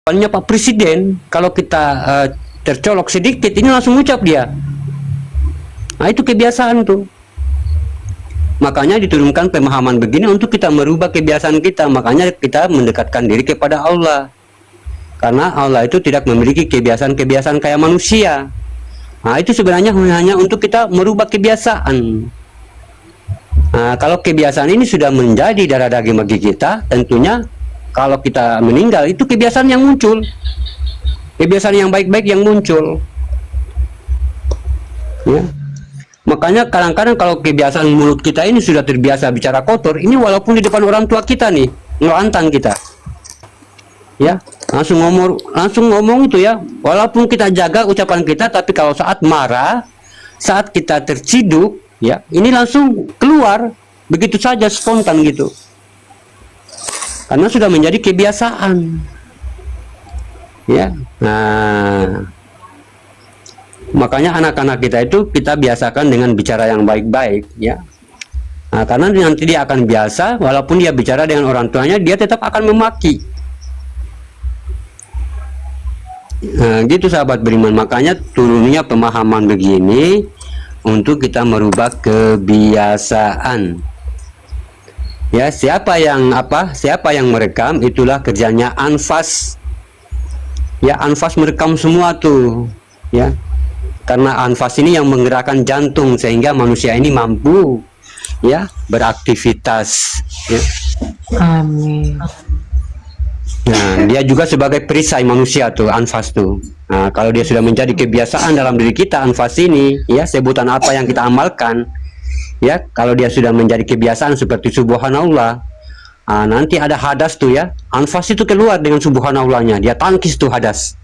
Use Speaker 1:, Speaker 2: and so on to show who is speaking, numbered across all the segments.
Speaker 1: Soalnya Pak Presiden, kalau kita tercolok sedikit, ini langsung ucap dia. Nah, itu kebiasaan tuh. Makanya diturunkan pemahaman begini untuk kita merubah kebiasaan kita. Makanya kita mendekatkan diri kepada Allah. Karena Allah itu tidak memiliki kebiasaan-kebiasaan kayak manusia. Nah, itu sebenarnya hanya untuk kita merubah kebiasaan. Nah, kalau kebiasaan ini sudah menjadi darah daging bagi kita, tentunya kalau kita meninggal, itu kebiasaan yang muncul. Kebiasaan yang baik-baik yang muncul. Ya. Makanya kadang-kadang kalau kebiasaan mulut kita ini sudah terbiasa bicara kotor, ini walaupun di depan orang tua kita nih, ngelantang kita. Ya, langsung ngomong itu ya. Walaupun kita jaga ucapan kita, tapi kalau saat marah, saat kita terciduk, ya, ini langsung keluar begitu saja spontan gitu. Karena sudah menjadi kebiasaan. Ya. Nah, makanya anak-anak kita itu kita biasakan dengan bicara yang baik-baik, ya. Nah, karena nanti dia akan biasa, walaupun dia bicara dengan orang tuanya, dia tetap akan memaki. Nah, gitu sahabat beriman. Makanya turunnya pemahaman begini untuk kita merubah kebiasaan. Ya, siapa yang merekam, itulah kerjanya Anfas. Ya, Anfas merekam semua tuh, ya. Karena Anfas ini yang menggerakkan jantung sehingga manusia ini mampu, ya, beraktivitas, ya.
Speaker 2: Amin.
Speaker 1: Nah, dia juga sebagai perisai manusia tuh, Anfas tuh. Nah, kalau dia sudah menjadi kebiasaan dalam diri kita, Anfas ini, ya, sebutan apa yang kita amalkan, ya, kalau dia sudah menjadi kebiasaan seperti Subhanallah, nanti ada hadas tuh, ya, Anfas itu keluar dengan Subhanallahnya, dia tangkis tuh hadas.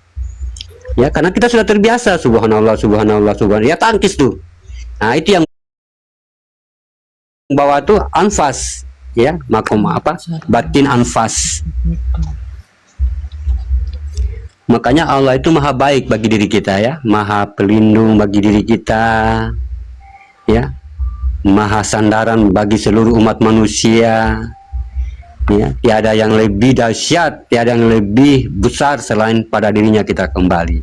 Speaker 1: Ya, karena kita sudah terbiasa Subhanallah, Subhanallah, Subhanallah, ya tangkis tuh. Nah, itu yang bawa tuh Anfas, ya, makom apa? Batin Anfas. Makanya Allah itu maha baik bagi diri kita, ya, maha pelindung bagi diri kita, ya, maha sandaran bagi seluruh umat manusia, ya. Tiada yang lebih dahsyat, tiada yang lebih besar selain pada dirinya kita kembali.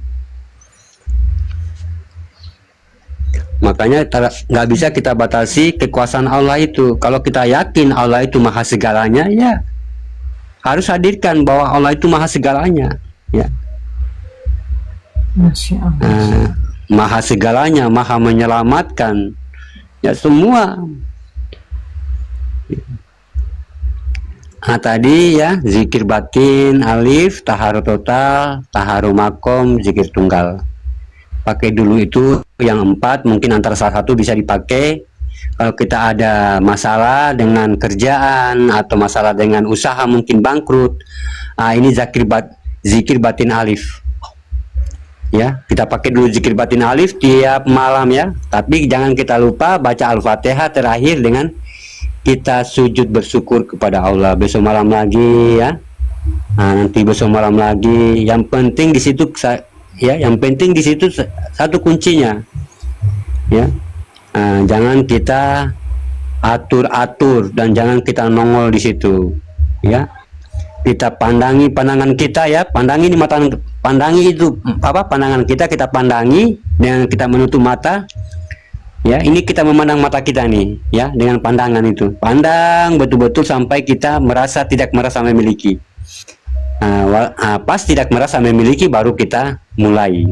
Speaker 1: Makanya nggak bisa kita batasi kekuasaan Allah itu. Kalau kita yakin Allah itu maha segalanya, ya harus hadirkan bahwa Allah itu maha segalanya, ya.
Speaker 2: Masya Allah.
Speaker 1: Maha segalanya, maha menyelamatkan, ya, semua. Nah, tadi ya, zikir batin, alif, taharu total, taharu makom, zikir tunggal. Pakai dulu itu yang 4, mungkin antara salah satu bisa dipakai. Kalau kita ada masalah dengan kerjaan atau masalah dengan usaha mungkin bangkrut, ini zikir batin alif. Ya, kita pakai dulu zikir batin alif tiap malam, ya. Tapi jangan kita lupa baca Al-Fatihah terakhir dengan kita sujud bersyukur kepada Allah. Besok malam lagi, ya. Nah, nanti besok malam lagi. Yang penting di situ, ya, yang penting di situ satu kuncinya, ya. Jangan kita atur-atur dan jangan kita nongol di situ, ya. Kita pandangi pandangan kita, ya, pandangi di mata, pandangi itu apa, pandangan kita pandangi dengan kita menutup mata, ya. Ini kita memandang mata kita nih, ya, dengan pandangan itu, pandang betul-betul sampai kita merasa tidak merasa memiliki. Pas tidak merasa memiliki baru kita mulai,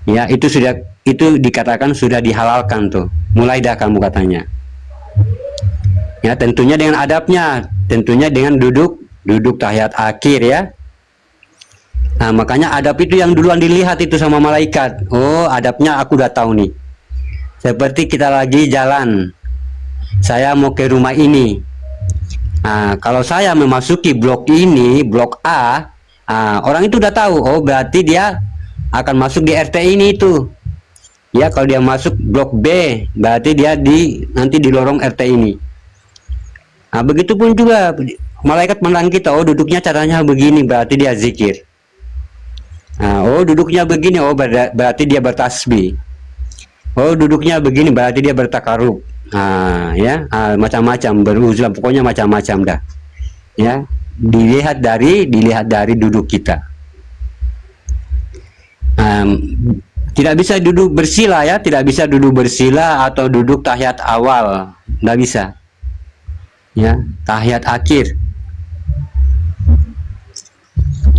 Speaker 1: ya. Itu dikatakan sudah dihalalkan tuh, mulai dah kamu katanya, ya. Tentunya dengan adabnya, tentunya dengan duduk tahiyat akhir, ya. Nah, makanya adab itu yang duluan dilihat itu sama malaikat. Oh, adabnya aku udah tahu nih. Seperti kita lagi jalan, saya mau ke rumah ini. Nah, kalau saya memasuki blok ini, blok A, orang itu udah tahu. Oh, berarti dia akan masuk di RT ini itu. Ya, kalau dia masuk blok B, berarti dia nanti di lorong RT ini. Nah, begitupun juga malaikat pandang kita. Oh, duduknya caranya begini, berarti dia zikir. Oh, duduknya begini, oh berarti dia bertasbih. Oh, duduknya begini, berarti dia bertakarub. Ya, macam-macam, beruzlah, pokoknya macam-macam dah, ya. Dilihat dari duduk kita. Em, Tidak bisa duduk bersila ya, tidak bisa duduk bersila atau duduk tahiyat awal, nggak bisa. Ya, tahiyat akhir,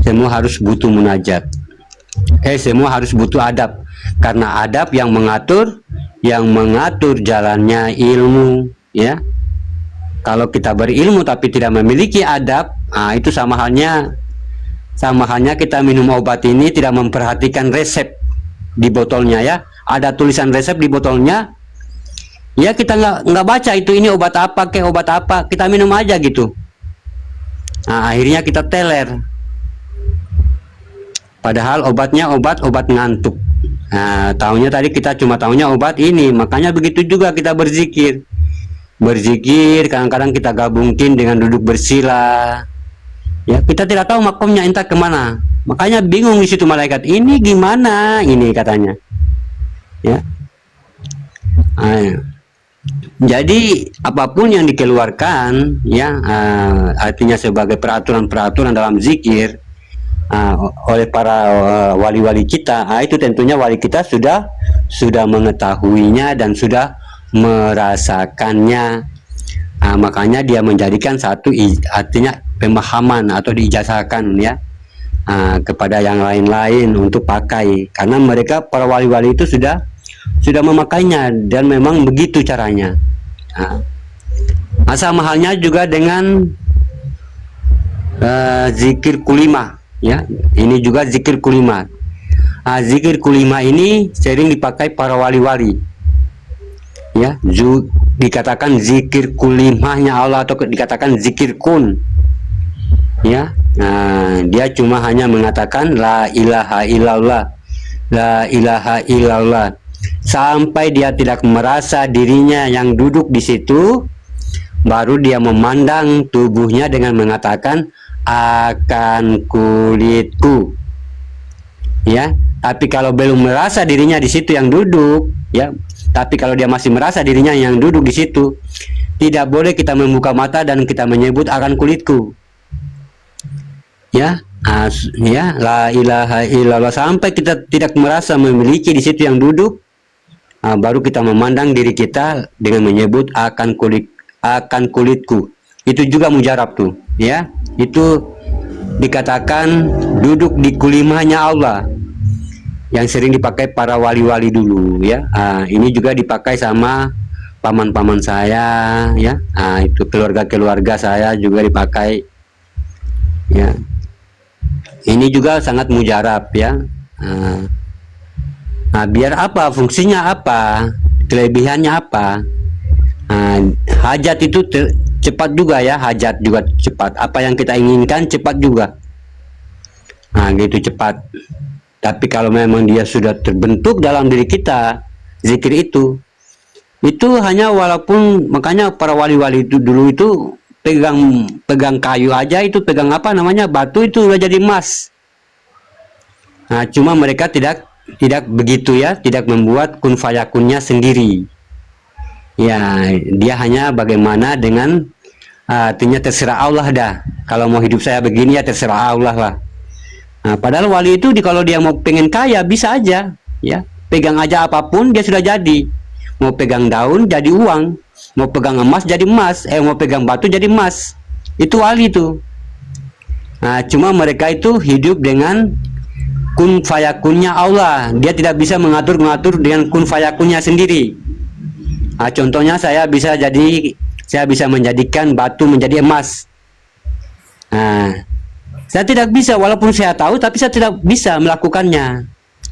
Speaker 1: semua harus butuh munajat. Semua harus butuh adab, karena adab yang mengatur jalannya ilmu. Ya, kalau kita berilmu tapi tidak memiliki adab, itu sama halnya kita minum obat ini tidak memperhatikan resep di botolnya ya. Ada tulisan resep di botolnya, ya kita nggak baca itu ini obat apa kita minum aja gitu. Akhirnya kita teler. Padahal obatnya obat ngantuk. Taunya tadi kita cuma taunya obat ini. Makanya begitu juga kita berzikir. Kadang-kadang kita gabungin dengan duduk bersila. Ya, kita tidak tahu makomnya entah kemana. Makanya bingung di situ malaikat. Ini gimana? Ini katanya. Ya. Jadi apapun yang dikeluarkan, ya, artinya sebagai peraturan-peraturan dalam zikir oleh para wali-wali kita, itu tentunya wali kita sudah mengetahuinya dan sudah merasakannya. Makanya dia menjadikan satu artinya pemahaman atau diijazahkan ya kepada yang lain-lain untuk pakai, karena mereka para wali-wali itu sudah memakainya dan memang begitu caranya. Sama halnya juga dengan zikir kulima ya, ini juga zikir kulima. Zikir kulima ini sering dipakai para wali-wali ya, dikatakan zikir kulimahnya Allah atau dikatakan zikir kun ya. Dia cuma hanya mengatakan la ilaha illallah, la ilaha illallah, sampai dia tidak merasa dirinya yang duduk di situ, baru dia memandang tubuhnya dengan mengatakan akan kulitku ya. Tapi kalau belum merasa dirinya di situ yang duduk ya, tapi kalau dia masih merasa dirinya yang duduk di situ, tidak boleh kita membuka mata dan kita menyebut akan kulitku ya. Ya, la ilaha illallah, sampai kita tidak merasa memiliki di situ yang duduk, baru kita memandang diri kita dengan menyebut akan kulitku. Itu juga mujarab tuh ya, itu dikatakan duduk di kulimahnya Allah yang sering dipakai para wali-wali dulu ya. Ini juga dipakai sama paman-paman saya ya. Itu keluarga-keluarga saya juga dipakai ya. Ini juga sangat mujarab ya. Biar apa, fungsinya apa, kelebihannya apa? Hajat itu cepat juga ya, hajat juga cepat. Apa yang kita inginkan cepat juga. Gitu cepat. Tapi kalau memang dia sudah terbentuk dalam diri kita, zikir itu hanya walaupun, makanya para wali-wali itu dulu itu pegang kayu aja, itu pegang apa namanya, batu, itu udah jadi emas. Cuma mereka tidak begitu ya, tidak membuat kun fayakunnya sendiri. Ya, dia hanya bagaimana dengan artinya terserah Allah dah. Kalau mau hidup saya begini ya terserah Allah lah. Padahal wali itu kalau dia mau pengen kaya bisa aja ya, pegang aja apapun dia sudah jadi. Mau pegang daun jadi uang, mau pegang emas jadi emas, mau pegang batu jadi emas. Itu wali itu. Cuma mereka itu hidup dengan kun fayakunnya Allah. Dia tidak bisa mengatur dengan kun fayakunnya sendiri. Contohnya saya bisa menjadikan batu menjadi emas. Saya tidak bisa, walaupun saya tahu, tapi saya tidak bisa melakukannya.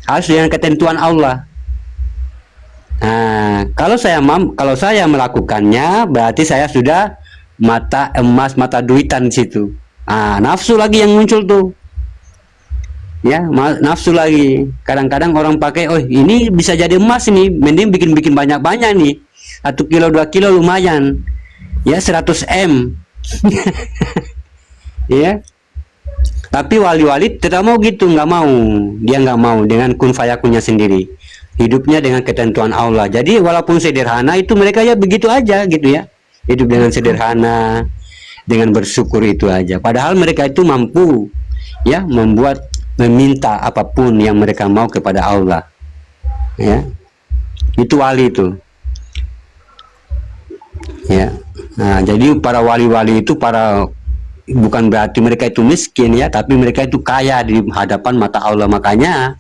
Speaker 1: Harus dengan ketentuan Allah. Kalau saya melakukannya, berarti saya sudah mata emas, mata duitan di situ. Nafsu lagi yang muncul tuh. Ya, nafsu lagi. Kadang-kadang orang pakai, oh ini bisa jadi emas nih, mending bikin banyak-banyak nih. 1 kilo 2 kilo lumayan. Ya 100 M. Ya. Tapi wali-wali tidak mau gitu, nggak mau. Dia nggak mau dengan kun fayakunnya sendiri. Hidupnya dengan ketentuan Allah. Jadi walaupun sederhana itu mereka ya begitu aja gitu ya. Hidup dengan sederhana, dengan bersyukur itu aja. Padahal mereka itu mampu ya membuat meminta apapun yang mereka mau kepada Allah. Ya, itu wali itu. Ya, nah, jadi para wali-wali itu bukan berarti mereka itu miskin ya, tapi mereka itu kaya di hadapan mata Allah. Makanya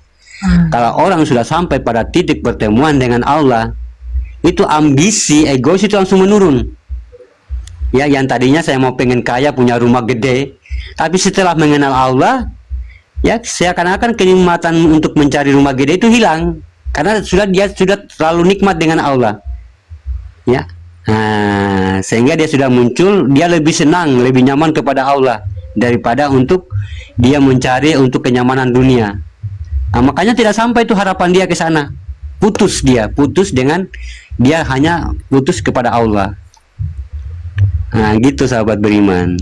Speaker 1: kalau orang sudah sampai pada titik pertemuan dengan Allah, itu ambisi, egois itu langsung menurun. Ya, yang tadinya saya mau pengen kaya, punya rumah gede, tapi setelah mengenal Allah, ya seakan-akan kenikmatan untuk mencari rumah gede itu hilang, karena dia sudah terlalu nikmat dengan Allah. Ya, nah, sehingga dia sudah muncul, dia lebih senang, lebih nyaman kepada Allah daripada untuk dia mencari untuk kenyamanan dunia. Nah, makanya tidak sampai itu harapan dia ke sana. Putus dengan dia hanya putus kepada Allah. Nah, gitu sahabat beriman.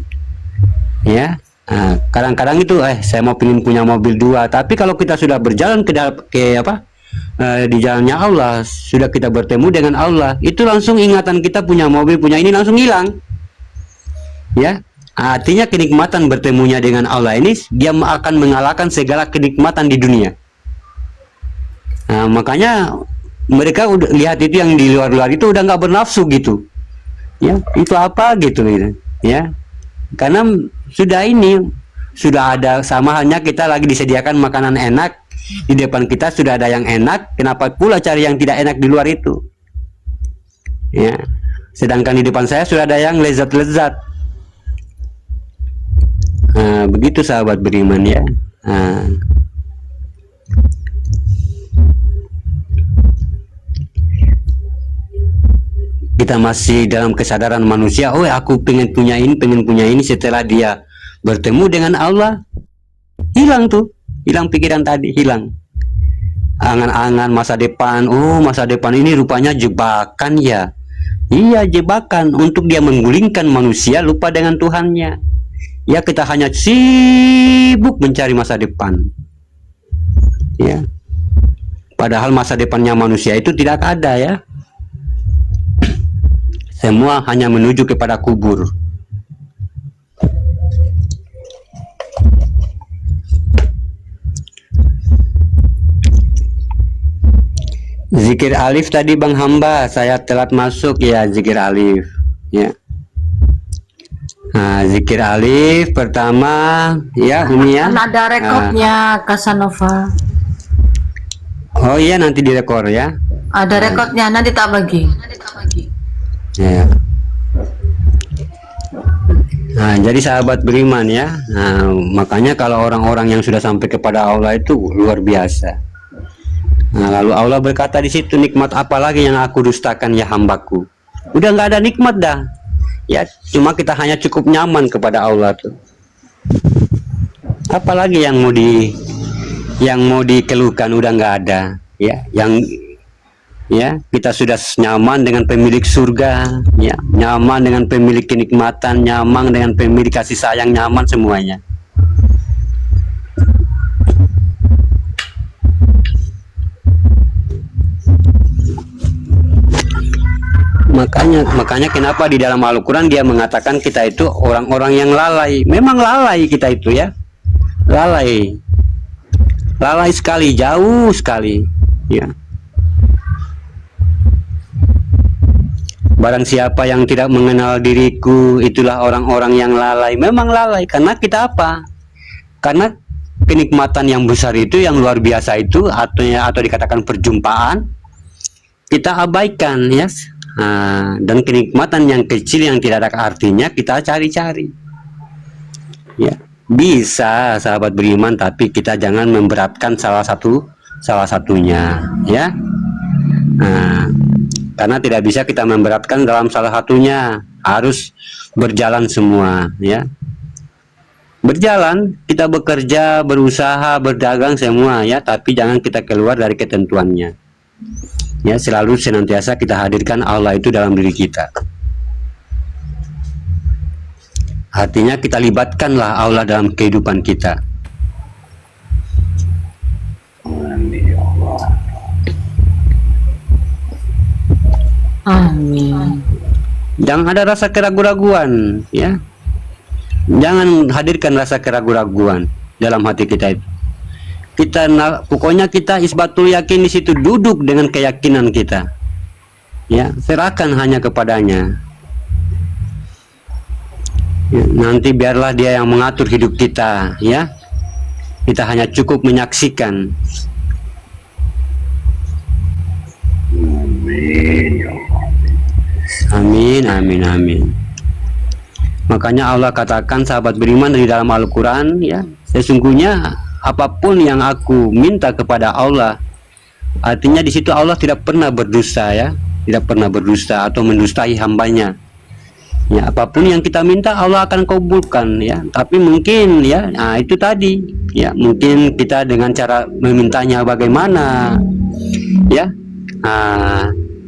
Speaker 1: Ya, kadang-kadang itu saya mau pengen punya mobil 2, tapi kalau kita sudah berjalan di jalannya Allah, sudah kita bertemu dengan Allah, itu langsung ingatan kita punya mobil, punya ini langsung hilang. Ya, artinya kenikmatan bertemunya dengan Allah ini, dia akan mengalahkan segala kenikmatan di dunia. Nah, makanya mereka udah lihat itu yang di luar-luar itu udah nggak bernafsu gitu. Ya, itu apa gitu. Ya, karena sudah ada, sama halnya kita lagi disediakan makanan enak di depan kita, sudah ada yang enak, kenapa pula cari yang tidak enak di luar itu? Ya, sedangkan di depan saya sudah ada yang lezat-lezat. Begitu sahabat beriman ya. Kita masih dalam kesadaran manusia, aku pengen punya ini, setelah dia bertemu dengan Allah, hilang pikiran tadi, hilang angan-angan masa depan. Masa depan ini rupanya jebakan ya. Iya, jebakan untuk dia menggulingkan manusia lupa dengan Tuhannya. Ya, kita hanya sibuk mencari masa depan. Ya, padahal masa depannya manusia itu tidak ada ya. Semua hanya menuju kepada kubur. Zikir alif tadi Bang Hamba, saya telat masuk ya zikir alif. Ya. Nah, zikir alif pertama ya Umi ya.
Speaker 2: Kan ada rekodnya Casanova.
Speaker 1: Oh iya, nanti direkor ya.
Speaker 2: Ada rekodnya, nanti tak bagi.
Speaker 1: Ya. Nah, jadi sahabat beriman ya. Nah, makanya kalau orang-orang yang sudah sampai kepada Allah itu luar biasa. Nah, lalu Allah berkata di situ, nikmat apa lagi yang aku dustakan ya hambaku? Udah nggak ada nikmat dah. Ya, cuma kita hanya cukup nyaman kepada Allah tuh. Apalagi yang mau dikeluhkan udah nggak ada. Ya, kita sudah nyaman dengan pemilik surga, ya, nyaman dengan pemilik kenikmatan, nyaman dengan pemilik kasih sayang, nyaman semuanya. Makanya kenapa di dalam Al-Quran dia mengatakan kita itu orang-orang yang lalai. Memang lalai kita itu ya, lalai sekali, jauh sekali ya. Barang siapa yang tidak mengenal diriku, itulah orang-orang yang lalai. Memang lalai, karena kita apa? Karena kenikmatan yang besar itu, yang luar biasa itu, atau dikatakan perjumpaan, kita abaikan ya. Dan kenikmatan yang kecil yang tidak ada artinya kita cari-cari. Ya, bisa sahabat beriman, tapi kita jangan memberatkan salah satunya, ya. Karena tidak bisa kita memberatkan dalam salah satunya, harus berjalan semua ya. Berjalan, kita bekerja, berusaha, berdagang semua ya, tapi jangan kita keluar dari ketentuannya. Ya, selalu senantiasa kita hadirkan Allah itu dalam diri kita. Artinya kita libatkanlah Allah dalam kehidupan kita.
Speaker 2: Amin.
Speaker 1: Jangan ada rasa keraguan-raguan ya. Jangan hadirkan rasa keraguan-raguan dalam hati kita itu. pokoknya kita isbatul yakin di situ, duduk dengan keyakinan kita, ya, serahkan hanya kepadanya. Ya, nanti biarlah dia yang mengatur hidup kita, ya, kita hanya cukup menyaksikan. Amin, amin, amin. Makanya Allah katakan, sahabat beriman, di dalam Al-Quran, ya, sesungguhnya apapun yang aku minta kepada Allah, artinya di situ Allah tidak pernah berdusta, ya, tidak pernah berdusta atau mendustai hambanya. Ya, apapun yang kita minta Allah akan kabulkan, ya. Tapi mungkin, ya, nah itu tadi, ya, mungkin kita dengan cara memintanya bagaimana, ya,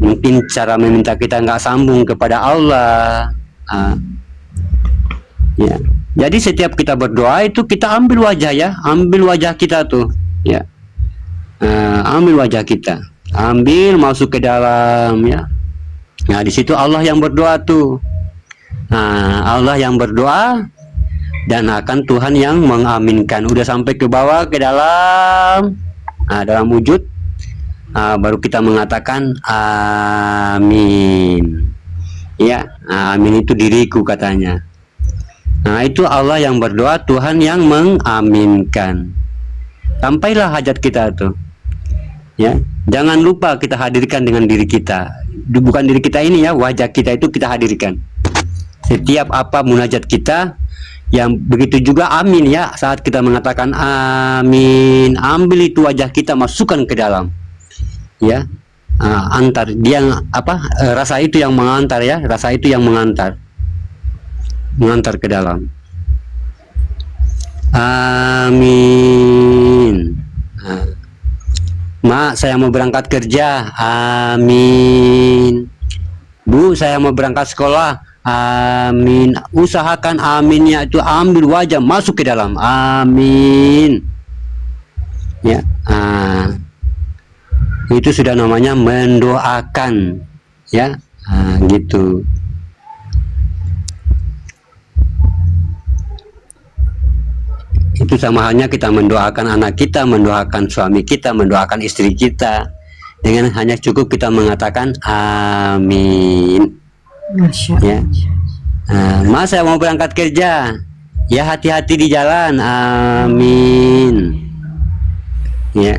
Speaker 1: mungkin cara meminta kita nggak sambung kepada Allah. Ya, jadi setiap kita berdoa itu kita ambil wajah, ya, ambil wajah kita tuh, ya, ambil wajah kita, ambil masuk ke dalam, ya. Nah di situ Allah yang berdoa tuh. Allah yang berdoa dan akan Tuhan yang mengaminkan. Udah sampai ke bawah ke dalam, dalam wujud, baru kita mengatakan amin, ya. Amin itu diriku katanya. Nah itu Allah yang berdoa, Tuhan yang mengaminkan. Sampailah hajat kita tuh, ya. Jangan lupa kita hadirkan dengan diri kita, bukan diri kita ini, ya, wajah kita itu kita hadirkan. Setiap apa munajat kita, yang begitu juga amin, ya, saat kita mengatakan amin, ambil itu wajah kita, masukkan ke dalam, ya. Antar dia rasa itu yang mengantar, ya, rasa itu yang mengantar ke dalam. Amin. Mak, saya mau berangkat kerja. Amin. Bu, saya mau berangkat sekolah. Amin. Usahakan aminnya itu ambil wajah, masuk ke dalam. Amin. Ya. Itu sudah namanya mendoakan, ya. Gitu. Itu sama halnya kita mendoakan anak kita, mendoakan suami kita, mendoakan istri kita, dengan hanya cukup kita mengatakan amin. Ya. Mas, saya mau berangkat kerja, ya, hati-hati di jalan. Amin. Ya,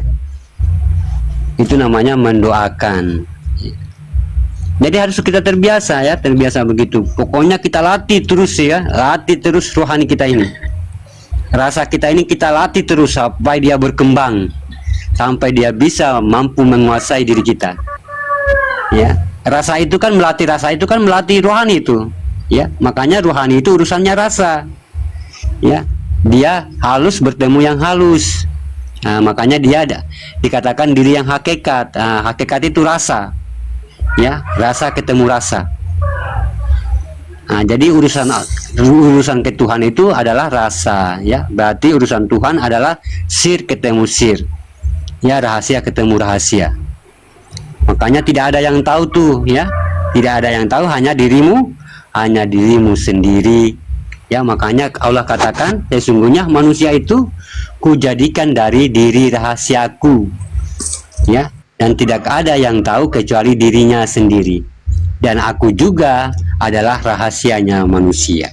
Speaker 1: itu namanya mendoakan. Jadi harus kita terbiasa, ya, terbiasa begitu. Pokoknya kita latih terus, ya, latih terus rohani kita ini. Rasa kita ini kita latih terus sampai dia berkembang, sampai dia bisa mampu menguasai diri kita, ya. Rasa itu kan melatih rohani itu, ya. Makanya rohani itu urusannya rasa, ya. Dia halus bertemu yang halus. Makanya dia dikatakan diri yang hakikat. Hakikat itu rasa, ya, rasa ketemu rasa. Jadi urusan ke Tuhan itu adalah rasa, ya. Berarti urusan Tuhan adalah sir ketemu sir, ya, rahasia ketemu rahasia. Makanya tidak ada yang tahu tuh, ya, tidak ada yang tahu, hanya dirimu sendiri, ya. Makanya Allah katakan, sesungguhnya manusia itu kujadikan dari diri rahasiaku, ya, dan tidak ada yang tahu kecuali dirinya sendiri, dan aku juga adalah rahasianya manusia.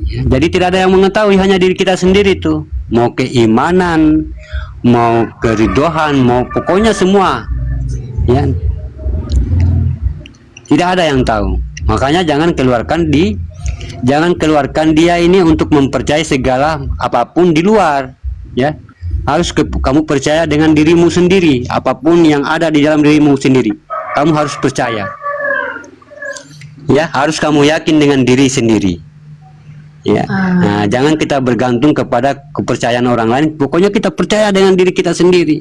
Speaker 1: Jadi tidak ada yang mengetahui, hanya diri kita sendiri tuh. Mau keimanan, mau keridohan, mau pokoknya semua, ya. Tidak ada yang tahu. Makanya jangan keluarkan dia ini untuk mempercayai segala apapun di luar, ya. Harus kamu percaya dengan dirimu sendiri. Apapun yang ada di dalam dirimu sendiri, kamu harus percaya. Ya, harus kamu yakin dengan diri sendiri. Ya, jangan kita bergantung kepada kepercayaan orang lain. Pokoknya kita percaya dengan diri kita sendiri.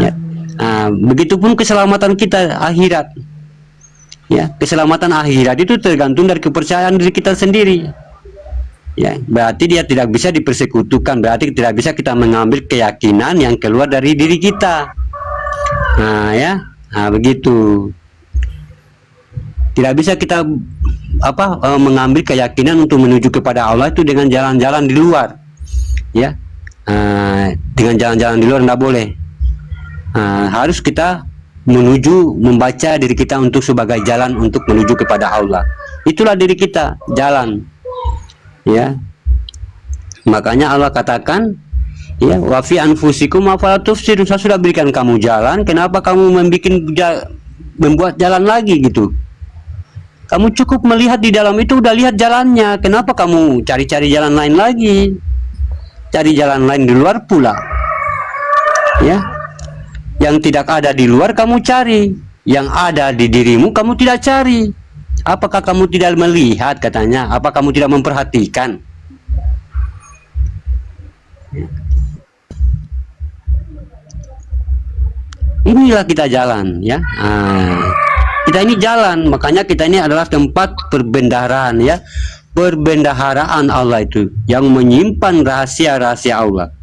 Speaker 1: Ya, begitupun keselamatan kita akhirat. Ya, keselamatan akhirat itu tergantung dari kepercayaan diri kita sendiri. Ya, berarti dia tidak bisa dipersekutukan. Berarti tidak bisa kita mengambil keyakinan yang keluar dari diri kita. Begitu. Tidak bisa kita mengambil keyakinan untuk menuju kepada Allah itu dengan jalan-jalan di luar. ya. Dengan jalan-jalan di luar nggak boleh. Harus kita membaca diri kita untuk sebagai jalan untuk menuju kepada Allah. Itulah diri kita, jalan, ya. Makanya Allah katakan, ya, wa fi anfusikum afala tubsirun, saya sudah berikan kamu jalan, kenapa kamu membuat jalan lagi gitu? Kamu cukup melihat di dalam itu, udah lihat jalannya, kenapa kamu cari-cari jalan lain lagi? Cari jalan lain di luar pula, ya. Yang tidak ada di luar kamu cari, yang ada di dirimu kamu tidak cari. Apakah kamu tidak melihat, katanya? Apa kamu tidak memperhatikan? Inilah kita jalan, ya. Kita ini jalan, makanya kita ini adalah tempat perbendaharaan, ya. Perbendaharaan Allah itu yang menyimpan rahasia-rahasia Allah.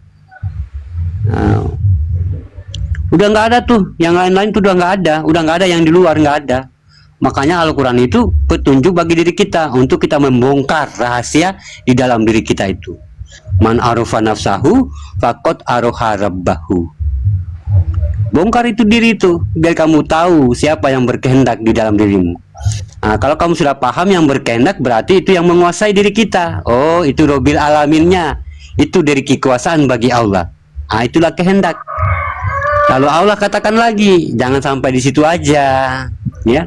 Speaker 1: Udah nggak ada tuh, yang lain-lain tuh udah nggak ada yang di luar, nggak ada. Makanya Al-Quran itu petunjuk bagi diri kita untuk kita membongkar rahasia di dalam diri kita itu. Man arofa nafsahu faqad aroha rabbahu. Bongkar itu diri itu, biar kamu tahu siapa yang berkehendak di dalam dirimu. Kalau kamu sudah paham yang berkehendak, berarti itu yang menguasai diri kita. Oh, itu Robil Alaminnya, itu dari kekuasaan bagi Allah. Itulah kehendak. Lalu Allah katakan lagi, jangan sampai di situ aja, ya.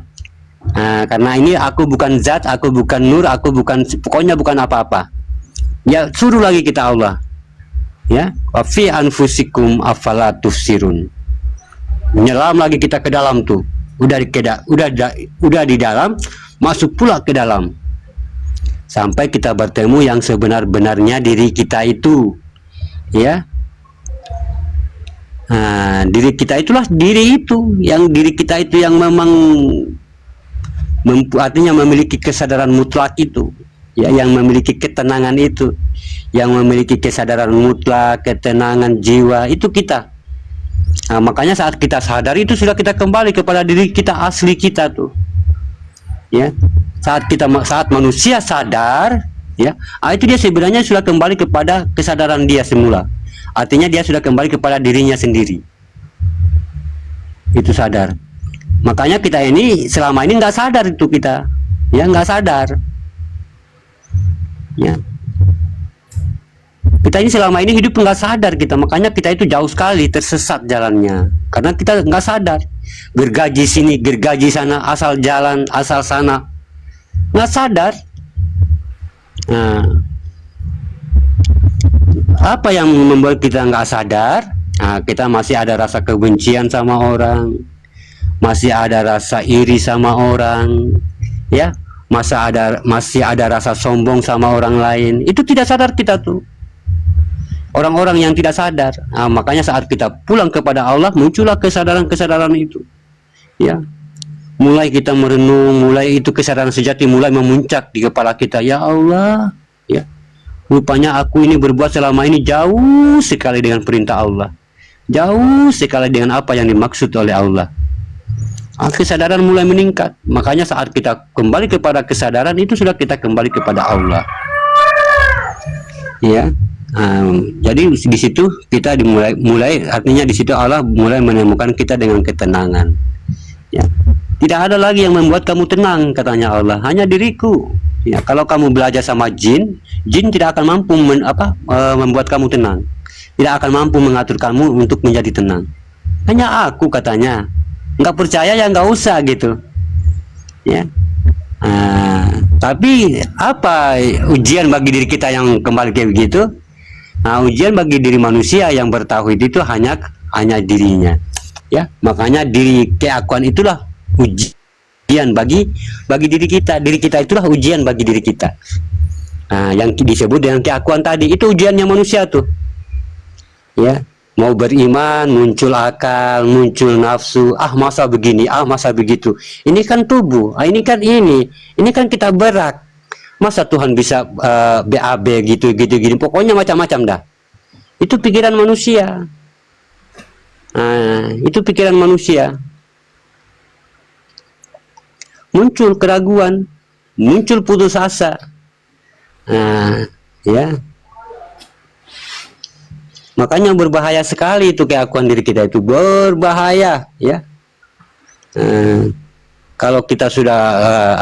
Speaker 1: Karena ini aku bukan zat, aku bukan nur, aku bukan, pokoknya bukan apa-apa. Ya, suruh lagi kita Allah, ya. Wa fi anfusikum afala tubsirun. Menyelam lagi kita ke dalam tuh, udah di dalam, masuk pula ke dalam, sampai kita bertemu yang sebenar-benarnya diri kita itu, ya. Diri kita itulah diri itu, diri kita itu yang memang artinya memiliki kesadaran mutlak itu, ya, yang memiliki ketenangan itu, yang memiliki kesadaran mutlak, ketenangan jiwa itu kita. Makanya saat kita sadar itu sudah kita kembali kepada diri kita asli kita tuh, ya. Saat manusia sadar, ya, itu dia sebenarnya sudah kembali kepada kesadaran dia semula. Artinya dia sudah kembali kepada dirinya sendiri. Itu sadar. Makanya kita ini selama ini nggak sadar itu kita, ya, nggak sadar, ya. Kita ini selama ini hidup nggak sadar kita, makanya kita itu jauh sekali tersesat jalannya, karena kita nggak sadar. Gergaji sini, gergaji sana, asal jalan, asal sana, nggak sadar. Apa yang membuat kita nggak sadar? Kita masih ada rasa kebencian sama orang, masih ada rasa iri sama orang, ya, masih ada rasa sombong sama orang lain. Itu tidak sadar kita tuh. Orang-orang yang tidak sadar. Makanya saat kita pulang kepada Allah, muncullah kesadaran-kesadaran itu, ya. Mulai kita merenung, mulai itu kesadaran sejati mulai memuncak di kepala kita. Ya Allah, ya, rupanya aku ini berbuat selama ini jauh sekali dengan perintah Allah, jauh sekali dengan apa yang dimaksud oleh Allah. Kesadaran mulai meningkat. Makanya saat kita kembali kepada kesadaran itu sudah kita kembali kepada Allah, ya. Jadi di situ kita mulai artinya di situ Allah mulai menemukan kita dengan ketenangan, ya. Tidak ada lagi yang membuat kamu tenang, katanya Allah, hanya diriku, ya. Kalau kamu belajar sama jin tidak akan mampu membuat kamu tenang, tidak akan mampu mengatur kamu untuk menjadi tenang. Hanya aku, katanya. Nggak percaya ya nggak usah gitu, ya. Tapi apa ujian bagi diri kita yang kembali kayak begitu? Ujian bagi diri manusia yang bertauhid itu hanya dirinya, ya. Makanya diri keakuan itulah ujian bagi diri kita. Diri kita itulah ujian bagi diri kita. Yang disebut dengan keakuan tadi itu ujiannya manusia tuh, ya. Mau beriman muncul akal, muncul nafsu. Masa begini, masa begitu. Ini kan tubuh, ini kan kita berat. Masa Tuhan bisa BAB gitu gini, pokoknya macam-macam dah. Itu pikiran manusia. Itu pikiran manusia. Muncul keraguan, muncul putus asa, ya. Makanya berbahaya sekali itu keakuan diri kita, itu berbahaya ya. Kalau kita sudah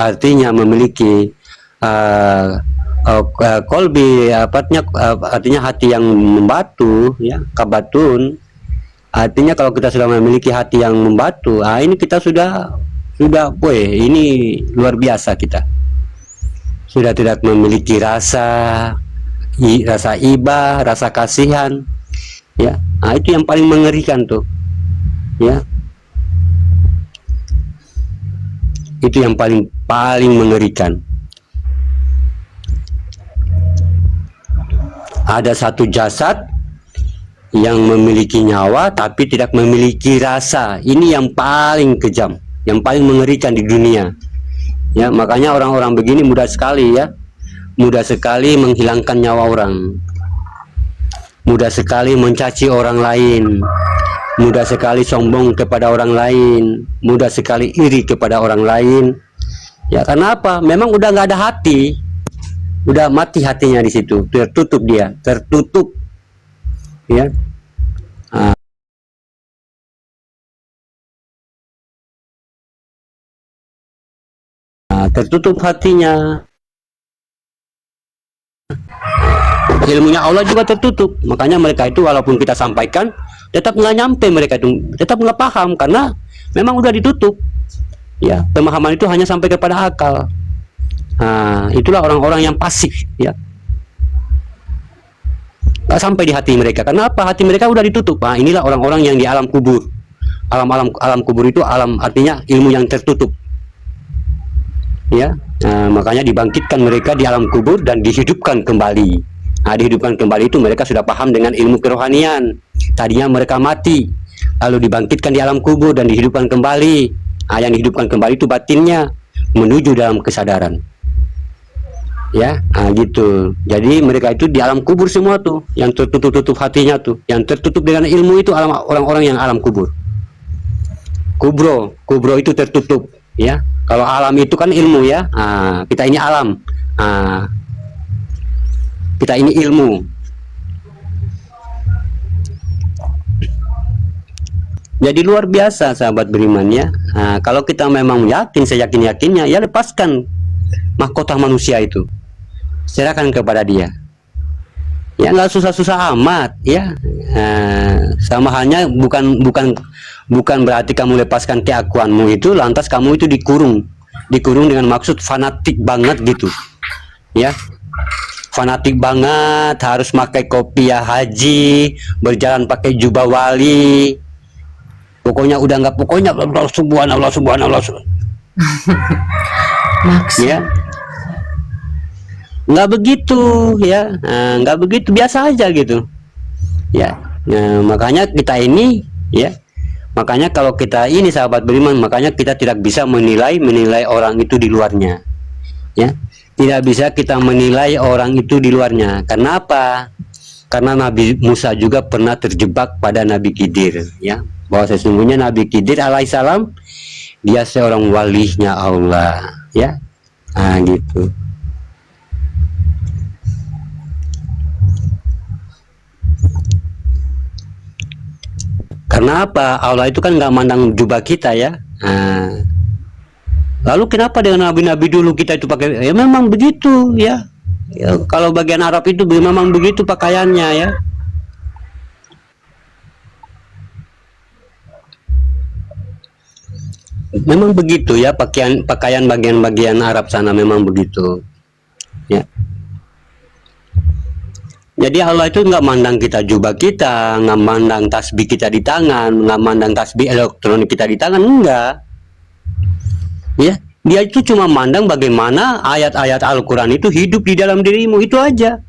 Speaker 1: artinya memiliki kolbi, artinya hati yang membatu ya, kabatun. Artinya kalau kita sudah memiliki hati yang membatu, ini kita sudah ini luar biasa, kita sudah tidak memiliki rasa iba, rasa kasihan ya. Itu yang paling mengerikan tuh ya. Itu yang paling mengerikan. Ada satu jasad yang memiliki nyawa tapi tidak memiliki rasa. Ini yang paling kejam, yang paling mengerikan di dunia ya. Makanya orang-orang begini mudah sekali ya, mudah sekali menghilangkan nyawa orang, mudah sekali mencaci orang lain, mudah sekali sombong kepada orang lain, mudah sekali iri kepada orang lain ya. Karena apa? Memang udah nggak ada hati, udah mati hatinya di situ, tertutup, dia tertutup ya. Tertutup hatinya, ilmunya Allah juga tertutup. Makanya mereka itu walaupun kita sampaikan tetap nggak nyampe, mereka itu tetap nggak paham karena memang udah ditutup ya. Pemahaman itu hanya sampai kepada akal. Itulah orang-orang yang pasif ya, nggak sampai di hati mereka. Karena apa? Hati mereka udah ditutup. Inilah orang-orang yang di alam kubur. Alam kubur itu alam, artinya ilmu yang tertutup ya. Makanya dibangkitkan mereka di alam kubur dan dihidupkan kembali. Dihidupkan kembali itu mereka sudah paham dengan ilmu kerohanian. Tadinya mereka mati, lalu dibangkitkan di alam kubur dan dihidupkan kembali. Yang dihidupkan kembali itu batinnya menuju dalam kesadaran ya. Gitu. Jadi mereka itu di alam kubur semua tuh, yang tertutup hatinya tuh, yang tertutup dengan ilmu itu orang-orang yang alam kubur. Kubro itu tertutup ya. Kalau alam itu kan ilmu ya. Kita ini alam, kita ini ilmu. Jadi luar biasa sahabat beriman ya. Kalau kita memang yakin, seyakin-yakinnya ya, lepaskan mahkota manusia itu, serahkan kepada dia ya, nggak susah-susah amat ya. Sama halnya bukan berarti kamu lepaskan keakuanmu itu lantas kamu itu dikurung dengan maksud fanatik banget gitu ya. Fanatik banget, harus pakai kopiah haji, berjalan pakai jubah wali, pokoknya udah nggak, pokoknya subhanallah ya. Nggak begitu ya, nggak begitu, biasa aja gitu ya. Makanya kita ini ya, makanya kalau kita ini sahabat beriman, makanya kita tidak bisa menilai orang itu di luarnya ya. Tidak bisa kita menilai orang itu di luarnya. Karena apa? Karena Nabi Musa juga pernah terjebak pada Nabi Khidir ya, bahwa sesungguhnya Nabi Khidir alaihissalam dia seorang walinya Allah ya. Gitu. Karena apa? Allah itu kan nggak mandang jubah kita ya. Lalu kenapa dengan nabi-nabi dulu kita itu pakai? Ya memang begitu ya. Kalau bagian Arab itu memang begitu pakaiannya ya. Memang begitu ya, pakaian bagian Arab sana memang begitu ya. Jadi Allah itu nggak mandang kita jubah kita, nggak mandang tasbih kita di tangan, nggak mandang tasbih elektronik kita di tangan, enggak ya. Dia itu cuma mandang bagaimana ayat-ayat Al-Quran itu hidup di dalam dirimu, itu aja.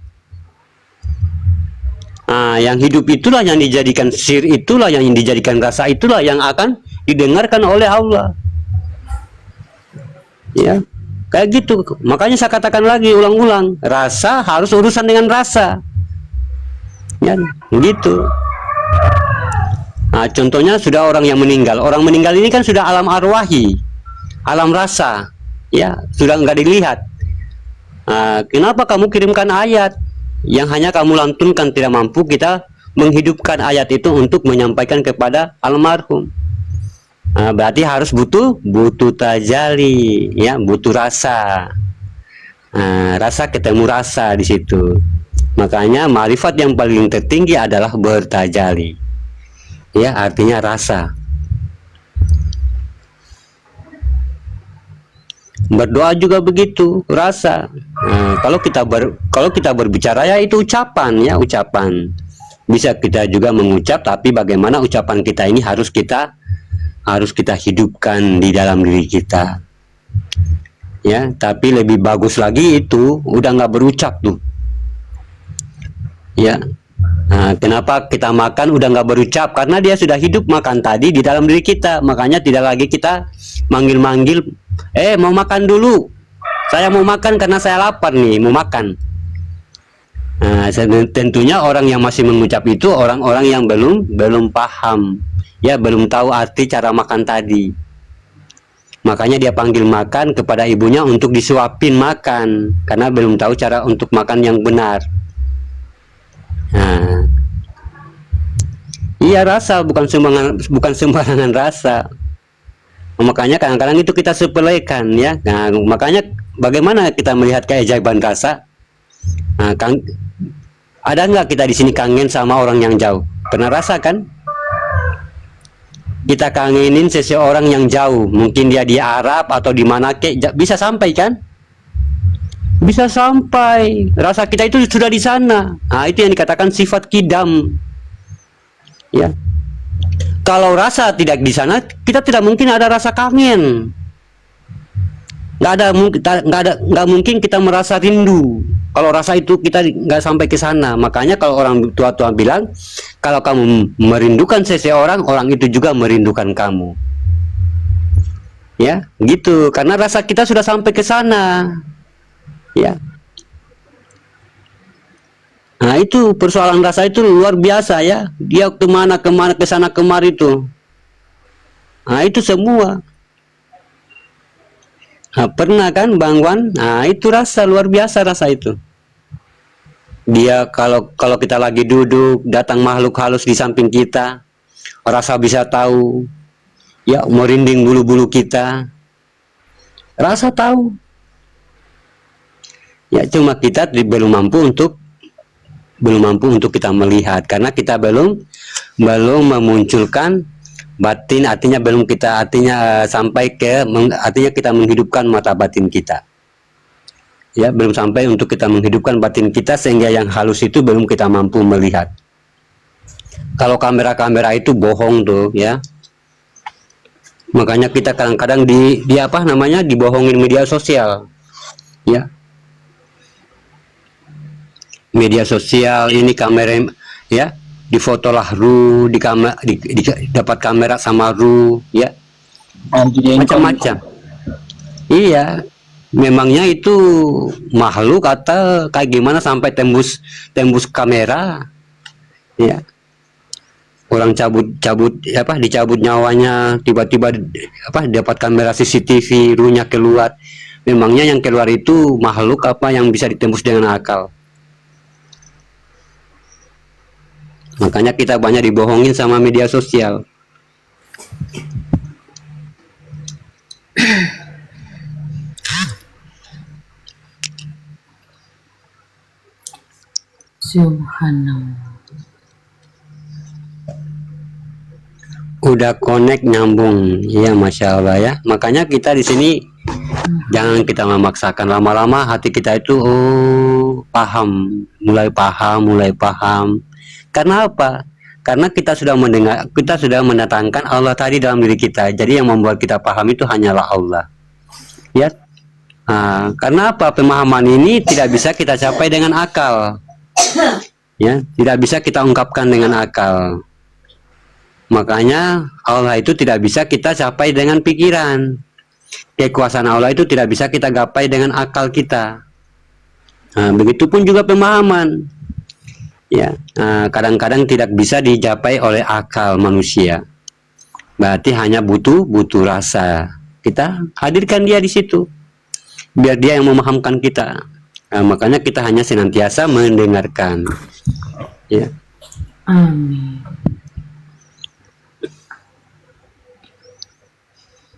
Speaker 1: Yang hidup itulah yang dijadikan sir, itulah yang dijadikan rasa, itulah yang akan didengarkan oleh Allah ya. Kayak gitu. Makanya saya katakan lagi, ulang-ulang, rasa harus urusan dengan rasa ya, gitu. Contohnya sudah orang yang meninggal. Orang meninggal ini kan sudah alam arwahi, alam rasa ya, sudah nggak dilihat. Kenapa kamu kirimkan ayat yang hanya kamu lantunkan, tidak mampu kita menghidupkan ayat itu untuk menyampaikan kepada almarhum. Berarti harus butuh tajali, ya, butuh rasa. Rasa ketemu rasa di situ. Makanya ma'rifat yang paling tertinggi adalah bertajali. Ya, artinya rasa. Berdoa juga begitu, rasa. Kalau kita berbicara ya itu ucapan, ya, ucapan. Bisa kita juga mengucap, tapi bagaimana ucapan kita ini harus kita hidupkan di dalam diri kita. Ya, tapi lebih bagus lagi itu udah nggak berucap tuh. Ya. Kenapa kita makan udah nggak berucap? Karena dia sudah hidup makan tadi di dalam diri kita. Makanya tidak lagi kita manggil-manggil, mau makan dulu. Saya mau makan karena saya lapar nih, mau makan. Tentunya orang yang masih mengucap itu orang-orang yang belum paham, ya, belum tahu arti cara makan tadi. Makanya dia panggil makan kepada ibunya untuk disuapin makan, karena belum tahu cara untuk makan yang benar. Iya, rasa bukan sembarangan rasa. Makanya kadang-kadang itu kita sepelekan, ya. Makanya bagaimana kita melihat keajaiban rasa? Ada nggak kita di sini kangen sama orang yang jauh? Pernah rasa kan? Kita kangenin seseorang yang jauh, mungkin dia di Arab atau di mana bisa sampai kan? Bisa sampai, rasa kita itu sudah di sana. Itu yang dikatakan sifat kidam, ya. Kalau rasa tidak di sana, kita tidak mungkin ada rasa kangen. Nggak mungkin kita merasa rindu. Kalau rasa itu kita nggak sampai ke sana. Makanya kalau orang tua-tua bilang, kalau kamu merindukan seseorang, orang itu juga merindukan kamu. Ya, gitu. Karena rasa kita sudah sampai ke sana. Ya. Itu persoalan rasa itu luar biasa, ya. Dia kemana ke sana kemari itu. Itu semua. Pernah kan Bang Wan? Itu rasa luar biasa, rasa itu. Dia kalau kita lagi duduk, datang makhluk halus di samping kita, rasa bisa tahu, ya, merinding bulu-bulu kita. Rasa tahu. Ya, cuma kita belum mampu untuk kita melihat, karena kita belum memunculkan batin, artinya sampai ke artinya kita menghidupkan mata batin kita. Ya, belum sampai untuk kita menghidupkan batin kita, sehingga yang halus itu belum kita mampu melihat. Kalau kamera-kamera itu bohong tuh, ya. Makanya kita kadang-kadang dibohongin media sosial. Ya. Media sosial ini kamera, ya, difotolah dapat kamera sama ya, macam-macam. Iya, memangnya itu makhluk atau kayak gimana sampai tembus kamera, ya. Orang dicabut nyawanya, tiba-tiba dapat kamera CCTV, ruhnya keluar. Memangnya yang keluar itu makhluk apa yang bisa ditembus dengan akal? Makanya kita banyak dibohongin sama media sosial.
Speaker 2: Subhanallah.
Speaker 1: Udah connect, nyambung, ya, Masya Allah, ya. Makanya kita di sini jangan kita memaksakan. Lama-lama hati kita itu mulai paham. Karena apa? Karena kita sudah mendatangkan Allah tadi dalam diri kita. Jadi yang membuat kita paham itu hanyalah Allah. Ya. Karena apa? Pemahaman ini tidak bisa kita capai dengan akal. Ya, tidak bisa kita ungkapkan dengan akal. Makanya Allah itu tidak bisa kita capai dengan pikiran. Kekuasaan Allah itu tidak bisa kita gapai dengan akal kita. Begitupun juga pemahaman. Ya, kadang-kadang tidak bisa dicapai oleh akal manusia. Berarti hanya butuh rasa. Kita hadirkan dia di situ, biar dia yang memahamkan kita. Makanya kita hanya senantiasa mendengarkan. Ya,
Speaker 2: Amin.